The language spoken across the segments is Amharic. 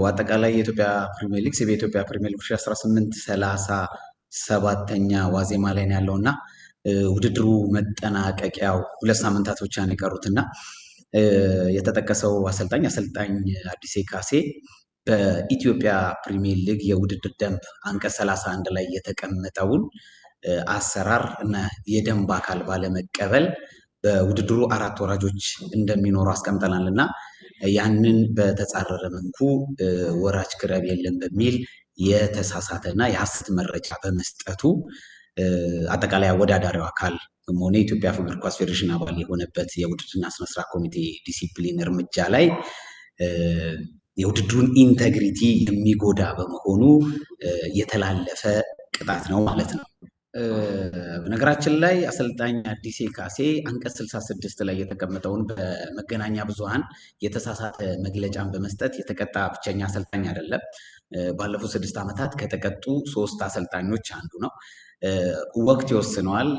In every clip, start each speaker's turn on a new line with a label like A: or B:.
A: አጠቃላይ የኢትዮጵያ ፕሪሚየር ሊግ በኢትዮጵያ ፕሪሚየር ሊግ 2018-37ኛ ዋዜማ ላይ ነው ያለውና ውድድሩ መጠናቀቂያው 2 ሳምንታት ብቻ ነው የቀሩትና የተጠቀሰው አሰልጣኝ አዲሴ ካሴ በኢትዮጵያ ፕሪሚየር ሊግ የውድድር ደንብ አንቀጽ 31 ላይ የተቀመጠውን አሰራር እና የደንብ አካል ባለመቀበል በውድድሩ 4 ወራጆች እንደሚኖሩ አስቀምጠናልና ያንን በተጻረረ መልኩ ወራጅ ክለብ የለም በሚል የተሳሳተና የሐሰት መረጃ በመስጠቱ አጠቃላይ አወዳዳሪው አካል ሆነ የኢትዮጵያ እግር ኳስ ፌዴሬሽን አባል የሆነበት የውድድርና ስነ ስርዓት ኮሚቴ ዲሲፕሊን እርምጃ ላይ የውድድሩን ኢንቴግሪቲ የሚጎዳ በመሆኑ የተላለፈ ቅጣት ነው ማለት ነው። በነገራችን ላይ አሰልጣኝ አዲሴ ካሴ አንቀጽ 66 ላይ የተቀመጠውን በመገናኛ ብዙሃን የተሳሳተ መግለጫን በመስጠት የተቀጣ ብቸኛ አሰልጣኝ አይደለም። ባለፉት 6 ዓመታት ከተቀጡ 3 አሰልጣኞች አንዱ ነው። ወቅት ይወስነዋል።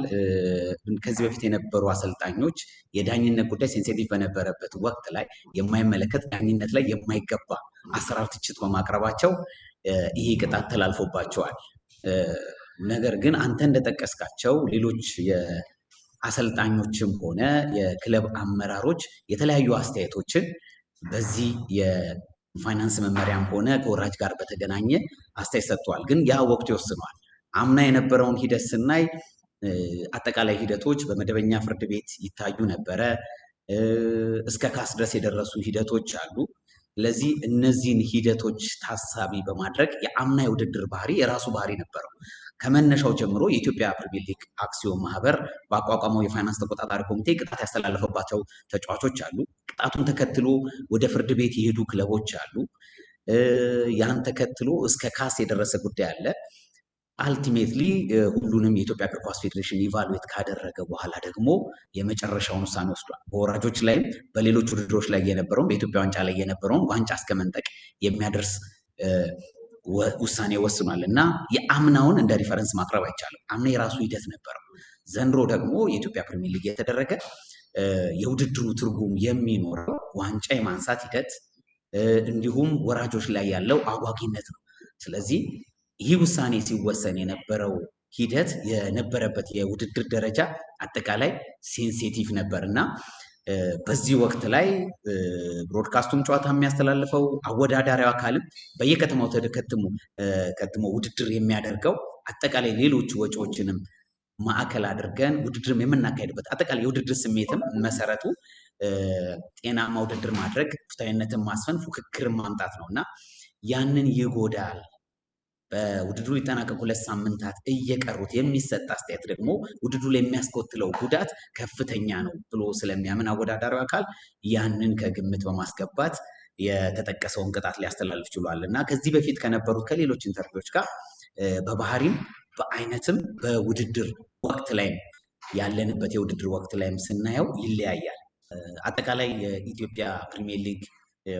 A: ከዚህ በፊት የነበሩ አሰልጣኞች የዳኝነት ጉዳይ ሴንሲቲቭ በነበረበት ወቅት ላይ የማይመለከት ዳኝነት ላይ የማይገባ አሰራር ትችት በማቅረባቸው ይሄ ቅጣት ተላልፎባቸዋል። ነገር ግን አንተ እንደጠቀስካቸው ሌሎች የአሰልጣኞችም ሆነ የክለብ አመራሮች የተለያዩ አስተያየቶችን በዚህ የፋይናንስ መመሪያም ሆነ ከወራጅ ጋር በተገናኘ አስተያየት ሰጥተዋል። ግን ያ ወቅቱ ይወስነዋል። አምና የነበረውን ሂደት ስናይ አጠቃላይ ሂደቶች በመደበኛ ፍርድ ቤት ይታዩ ነበረ። እስከ ካስ ድረስ የደረሱ ሂደቶች አሉ። ስለዚህ እነዚህን ሂደቶች ታሳቢ በማድረግ የአምና የውድድር ባህሪ የራሱ ባህሪ ነበረው። ከመነሻው ጀምሮ የኢትዮጵያ ፕሪሚየር ሊግ አክሲዮን ማህበር በአቋቋመው የፋይናንስ ተቆጣጣሪ ኮሚቴ ቅጣት ያስተላለፈባቸው ተጫዋቾች አሉ። ቅጣቱን ተከትሎ ወደ ፍርድ ቤት የሄዱ ክለቦች አሉ። ያን ተከትሎ እስከ ካስ የደረሰ ጉዳይ አለ። አልቲሜትሊ ሁሉንም የኢትዮጵያ እግር ኳስ ፌዴሬሽን ኢቫሉዌት ካደረገ በኋላ ደግሞ የመጨረሻውን ውሳኔ ወስዷል። በወራጆች ላይም በሌሎች ውድድሮች ላይ የነበረውን በኢትዮጵያ ዋንጫ ላይ የነበረውን ዋንጫ እስከ መንጠቅ የሚያደርስ ውሳኔ ወስኗል እና የአምናውን እንደ ሪፈረንስ ማቅረብ አይቻልም። አምና የራሱ ሂደት ነበረው። ዘንድሮ ደግሞ የኢትዮጵያ ፕሪሚየር ሊግ የተደረገ የውድድሩ ትርጉም የሚኖረው ዋንጫ የማንሳት ሂደት እንዲሁም ወራጆች ላይ ያለው አጓጊነት ነው። ስለዚህ ይህ ውሳኔ ሲወሰን የነበረው ሂደት የነበረበት የውድድር ደረጃ አጠቃላይ ሴንሲቲቭ ነበር እና በዚህ ወቅት ላይ ብሮድካስቱም ጨዋታ የሚያስተላልፈው አወዳዳሪው አካልም በየከተማው ከትሞ ውድድር የሚያደርገው አጠቃላይ ሌሎች ወጪዎችንም ማዕከል አድርገን ውድድርም የምናካሄድበት አጠቃላይ የውድድር ስሜትም መሰረቱ ጤናማ ውድድር ማድረግ፣ ፍትሃዊነትን ማስፈን፣ ፉክክርን ማምጣት ነው እና ያንን ይጎዳል። በውድድሩ ሊጠናቀቁ 2 ሳምንታት እየቀሩት የሚሰጥ አስተያየት ደግሞ ውድድሩ ላይ የሚያስከትለው ጉዳት ከፍተኛ ነው ብሎ ስለሚያምን አወዳዳሪው አካል ያንን ከግምት በማስገባት የተጠቀሰውን ቅጣት ሊያስተላልፍ ችሏል እና ከዚህ በፊት ከነበሩት ከሌሎች ኢንተርቪዎች ጋር በባህሪም በአይነትም በውድድር ወቅት ላይም ያለንበት የውድድር ወቅት ላይም ስናየው ይለያያል። አጠቃላይ የኢትዮጵያ ፕሪሚየር ሊግ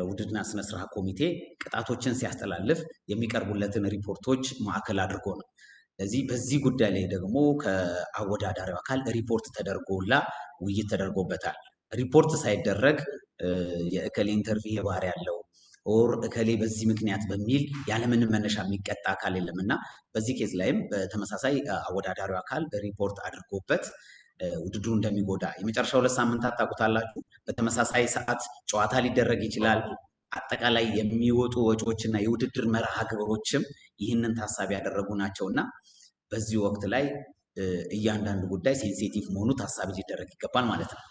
A: ውድድርና ስነ ስርዓት ኮሚቴ ቅጣቶችን ሲያስተላልፍ የሚቀርቡለትን ሪፖርቶች ማዕከል አድርጎ ነው። ስለዚህ በዚህ ጉዳይ ላይ ደግሞ ከአወዳዳሪው አካል ሪፖርት ተደርጎላ ውይይት ተደርጎበታል። ሪፖርት ሳይደረግ የእከሌ ኢንተርቪው የባህሪ ያለው ኦር እከሌ በዚህ ምክንያት በሚል ያለምንም መነሻ የሚቀጣ አካል የለም እና በዚህ ኬዝ ላይም በተመሳሳይ አወዳዳሪው አካል ሪፖርት አድርጎበት ውድድሩ እንደሚጎዳ የመጨረሻው 2 ሳምንታት ታውቁታላችሁ። በተመሳሳይ ሰዓት ጨዋታ ሊደረግ ይችላል። አጠቃላይ የሚወጡ ወጪዎችና የውድድር መርሃ ግብሮችም ይህንን ታሳቢ ያደረጉ ናቸውና በዚህ ወቅት ላይ እያንዳንዱ ጉዳይ ሴንሲቲቭ መሆኑ ታሳቢ ሊደረግ ይገባል ማለት ነው።